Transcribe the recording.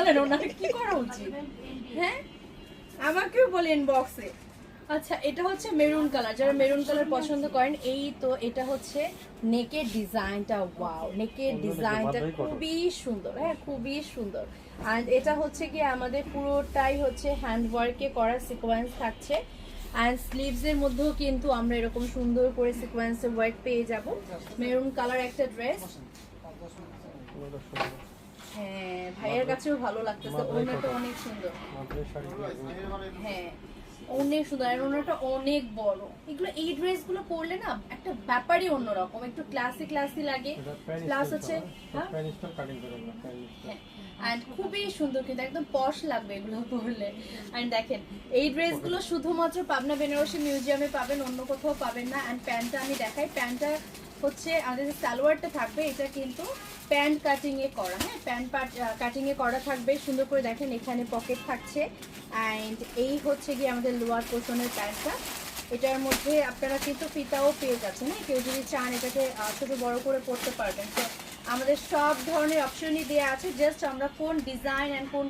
বলেন ওনাকে কি করা উচিত? হ্যাঁ আমাকেও বলেন বক্সে। আচ্ছা এটা হচ্ছে মেরুন কালার, যারা মেরুন কালার পছন্দ করেন। এই তো এটা হচ্ছে নেকের ডিজাইনটা, ওয়াও নেকের ডিজাইনটা খুবই সুন্দর, হ্যাঁ খুবই সুন্দর। আর এটা হচ্ছে কি আমাদের পুরোটাই হচ্ছে হ্যান্ড ওয়ার্কে করা সিকোয়েন্স থাকছে। অ্যান্ড স্লিভসের মধ্যেও কিন্তু আমরা এরকম সুন্দর করে সিকোয়েন্সের ওয়ার্ক পেয়ে যাব। মেরুন কালার একটা ড্রেস, হ্যাঁ ভাইয়ের কাছেও ভালো লাগতেছে, ওনাটা অনেক সুন্দর, হ্যাঁ অনেক সুন্দর, আর ওনাটা অনেক বড়। এগুলো এই ড্রেসগুলো পরলে না একটা ব্যাপারই অন্যরকম, একটু ক্লাসি ক্লাসি লাগে। প্লাস হচ্ছে হ্যাঁ খুবই সুন্দর, কিন্তু একদম পশ লাগবে এগুলো পরলে। অ্যান্ড দেখেন এই ড্রেসগুলো শুধুমাত্র পাবনা বেনারসি মিউজিয়ামে পাবেন, অন্য কোথাও পাবেন না। অ্যান্ড প্যান্টটা আমি দেখাই, প্যান্টটা হচ্ছে আমাদের যে সালোয়ারটা থাকবে এটা কিন্তু প্যান্ট কাটিং এ করা, হ্যাঁ প্যান্ট কাটিং এ করা থাকবে সুন্দর করে। দেখেন এখানে পকেট থাকছে। অ্যান্ড এই হচ্ছে গিয়ে আমাদের লোয়ার পোর্শনের প্যান্টটা, এটার মধ্যে আপনারা কিন্তু ফিতাও পেয়ে যাচ্ছেন, হ্যাঁ কেউ যদি চান এটাকে ছোট বড় করে পড়তে পারবেন। তো আমাদের সব ধরনের অপশনই দেওয়া আছে, জাস্ট আমরা কোন ডিজাইন অ্যান্ড কোন